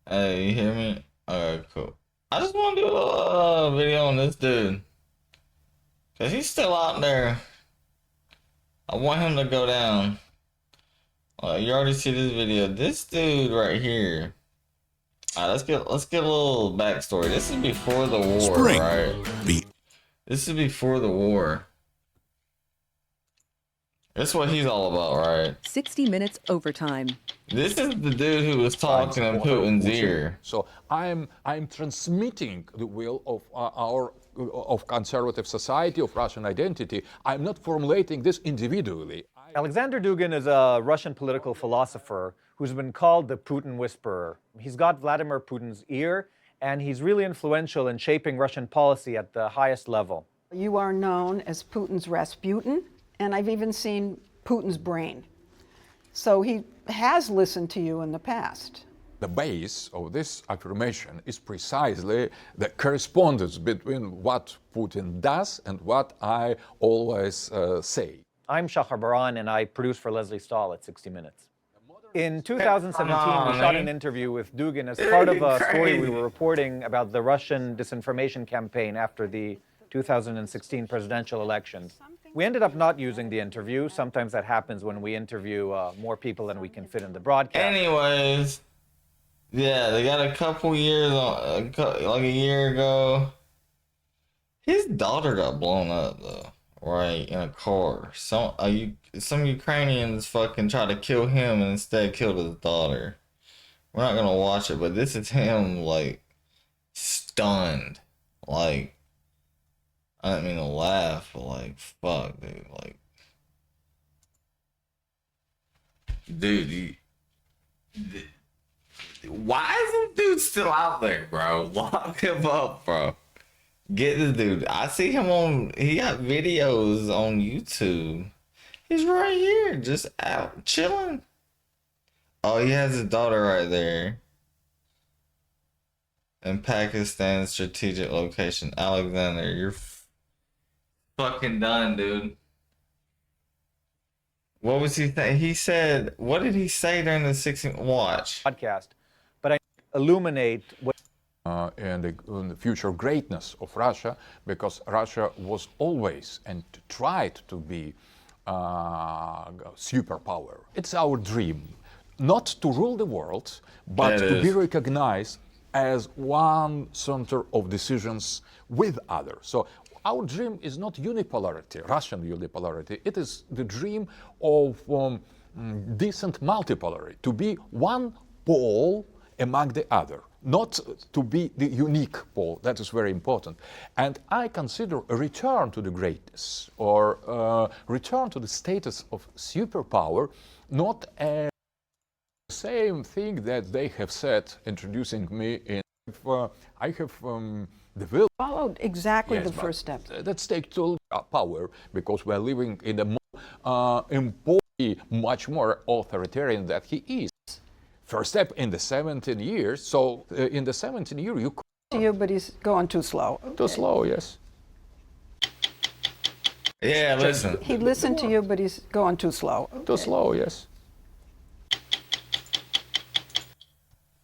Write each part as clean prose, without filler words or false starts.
Hey, you hear me? Alright, cool. I just want to do a little video on this dude. Because he's still out there. I want him to go down. You already see this video. This dude right here. Alright, let's get a little backstory. This is before the war, Spring. right? This is before the war. That's what he's all about, right? 60 minutes overtime. This is the dude who was talking in Putin's ear. So I'm transmitting the will of of conservative society, of Russian identity. I'm not formulating this individually. Aleksander Dugin is a Russian political philosopher who's been called the Putin whisperer. He's got Vladimir Putin's ear, and he's really influential in shaping Russian policy at the highest level. You are known as Putin's Rasputin, and I've even seen Putin's brain. So he has listened to you in the past. The base of this affirmation is precisely the correspondence between what Putin does and what I always say. I'm Shahar Baran, and I produce for Leslie Stahl at 60 Minutes. In 2017, we shot an interview with Dugin as part of a story we were reporting about the Russian disinformation campaign after the 2016 presidential elections. We ended up not using the interview. Sometimes that happens when we interview more people than we can fit in the broadcast. Anyways, yeah, they got a couple years on, like a year ago. His daughter got blown up though, right, in a car. Some Ukrainians fucking tried to kill him and instead killed his daughter. We're not gonna watch it, but this is him like stunned. Like, I didn't mean to laugh, but like, fuck, dude. Like, dude, why is this dude still out there, bro? Lock him up, bro. Get this dude. I see him he got videos on YouTube. He's right here, just out chilling. Oh, he has his daughter right there. In Pakistan's strategic location. Alexander, you're fucking done, dude. What was he saying? He said, what did he say during the 16th watch? Podcast, but I illuminate what And the future greatness of Russia, because Russia was always and tried to be a superpower. It's our dream, not to rule the world, but to be recognized as one center of decisions with others. So our dream is not unipolarity, Russian unipolarity. It is the dream of decent multipolarity, to be one pole among the other, not to be the unique pole. That is very important. And I consider a return to the greatness or return to the status of superpower not as the same thing that they have said introducing me in. I have the will. Followed exactly Yes, the first step. Let's take total power, because we're living in a more much more authoritarian than he is. First step in the 17 years. So in the 17 years, you To you, but he's going too slow. too slow, yes. Yeah, listen. He listened to you, but he's going too slow. Too slow, yes.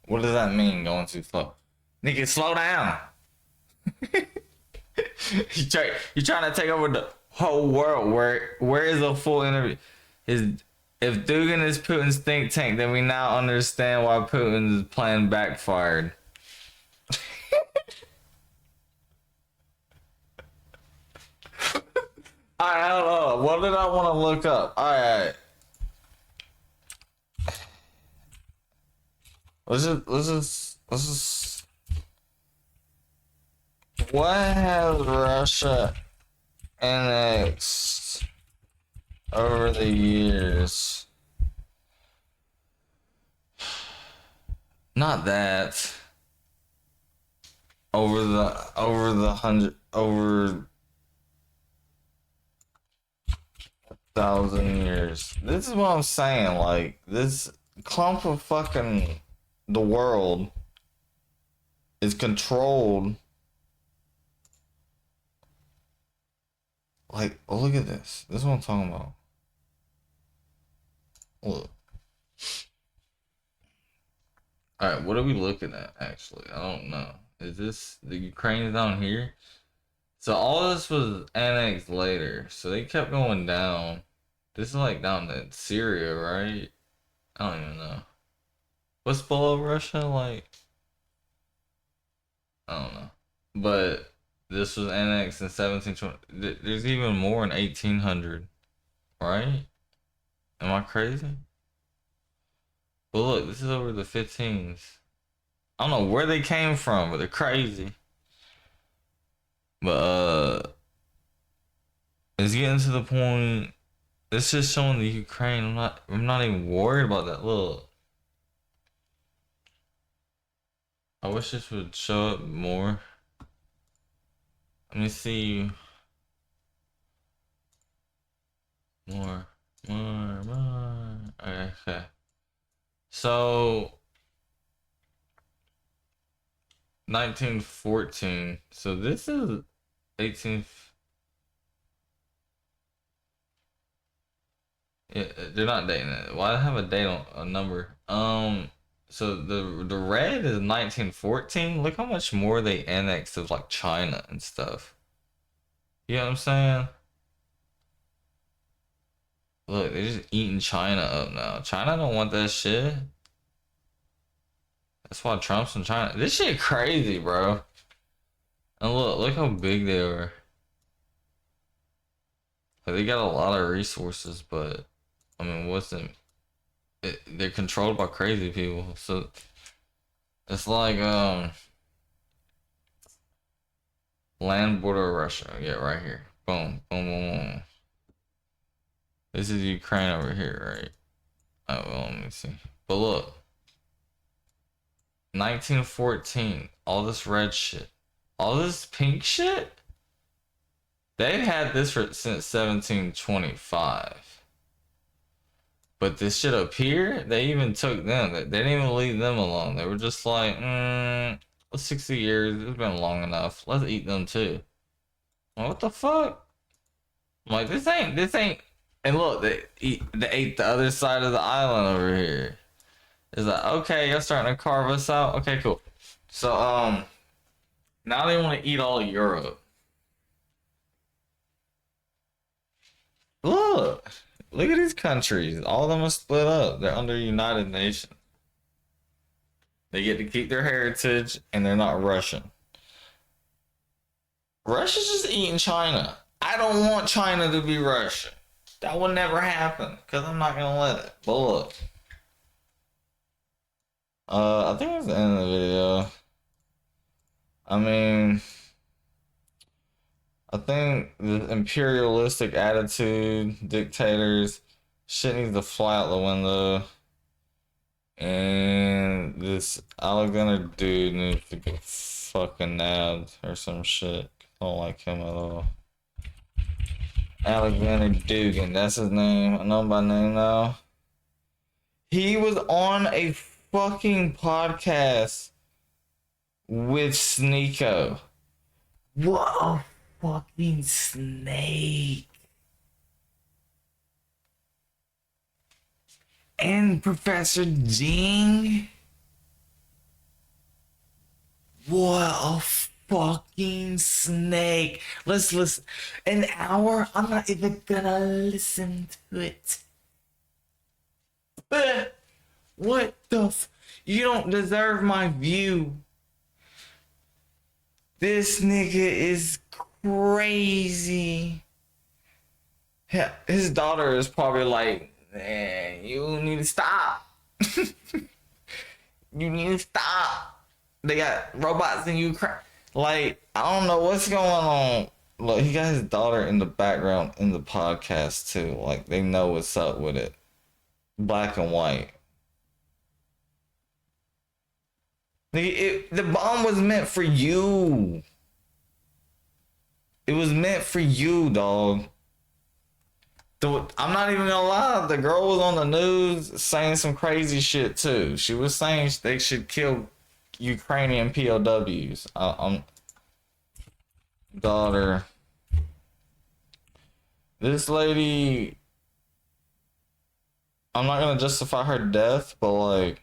What does that mean, going too slow? Nigga, slow down. You're trying to take over the whole world. Where is a full interview? If Dugin is Putin's think tank, then we now understand why Putin's plan backfired. I don't know. What did I want to look up? Alright. Let's just what has Russia annexed over the years? Not that. Over the 1,000 years. This is what I'm saying. Like, this clump of fucking the world is controlled. Like, oh, look at this. This is what I'm talking about. Look. All right, what are we looking at? Actually, I don't know. Is this the Ukraine down here? So all this was annexed later. So they kept going down. This is like down to Syria, right? I don't even know. What's below Russia? Like, I don't know. But this was annexed in 1720. There's even more in 1800, right? Am I crazy? But look, this is over the 15s. I don't know where they came from, but they're crazy. But it's getting to the point. It's just showing the Ukraine. I'm not even worried about that. Look. I wish this would show up more. Let me see. More. Okay. So 1914. So this is 18. Yeah, they're not dating it. Why have a date on a number? So the red is 1914. Look how much more they annexed of like China and stuff. You know what I'm saying? Look, they're just eating China up now. China don't want that shit. That's why Trump's in China. This shit crazy, bro. And look how big they are. Like, they got a lot of resources, but I mean, they're controlled by crazy people. So it's like land border of Russia. Yeah, right here. Boom, boom, boom, boom. This is Ukraine over here, right? Oh well, let me see. But look, 1914. All this red shit, all this pink shit. They've had this since 1725. But this shit up here, they even took them. They didn't even leave them alone. They were just like, 60 years, it's been long enough. Let's eat them too. Like, what the fuck? I'm like, this ain't. And look, they ate the other side of the island over here. It's like, okay, you're starting to carve us out. Okay, cool. So, now they want to eat all of Europe. Look at these countries. All of them are split up. They're under United Nations. They get to keep their heritage, and they're not Russian. Russia's just eating China. I don't want China to be Russia. That will never happen, because I'm not going to let it. But look. I think that's the end of the video. I mean, I think the imperialistic attitude, dictators, shit needs to fly out the window. And this Alexander dude needs to get fucking nabbed or some shit. I don't like him at all. Alexander Dugin, that's his name. I know him by name now. He was on a fucking podcast with Sneeko. What a fucking snake. And Professor Jing. What a fucking snake. Let's listen. An hour? I'm not even gonna listen to it. What the you don't deserve my view. This nigga is crazy. His daughter is probably like, man, you need to stop. You need to stop. They got robots in Ukraine. Like, I don't know what's going on. Look, he got his daughter in the background in the podcast too. Like, they know what's up with it. Black and white. The bomb was meant for you. It was meant for you, dog. I'm not even gonna lie. The girl was on the news saying some crazy shit too. She was saying they should kill Ukrainian POWs. Daughter. This lady. I'm not gonna justify her death, but like,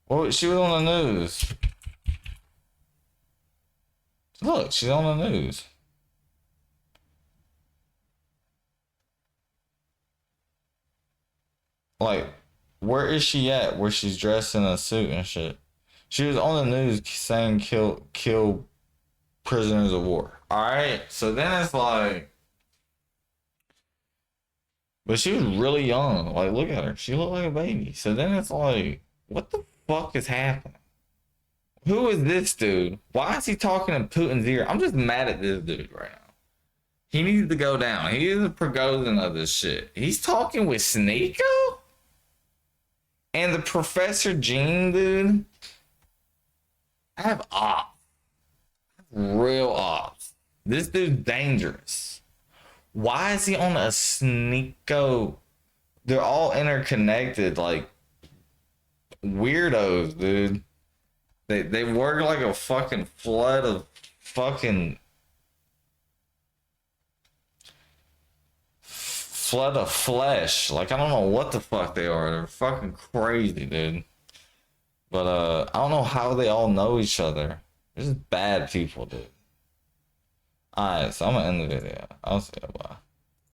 Well, she was on the news. Look, she's on the news. Like, where is she at? Where she's dressed in a suit and shit. She was on the news saying kill prisoners of war. Alright? So then it's like, but she was really young. Like, look at her. She looked like a baby. So then it's like, what the fuck is happening? Who is this dude? Why is he talking in Putin's ear? I'm just mad at this dude right now. He needs to go down. He is a Prigozhin of this shit. He's talking with Sneeko? And the Professor Gene, dude? I have ops. Real ops. This dude's dangerous. Why is he on a Sneeko? They're all interconnected, like weirdos, dude. They work like a fucking flood of flesh. Like, I don't know what the fuck they are. They're fucking crazy, dude. But I don't know how they all know each other. They're just bad people, dude. Alright, so I'm gonna end the video. I'll see you. Bye.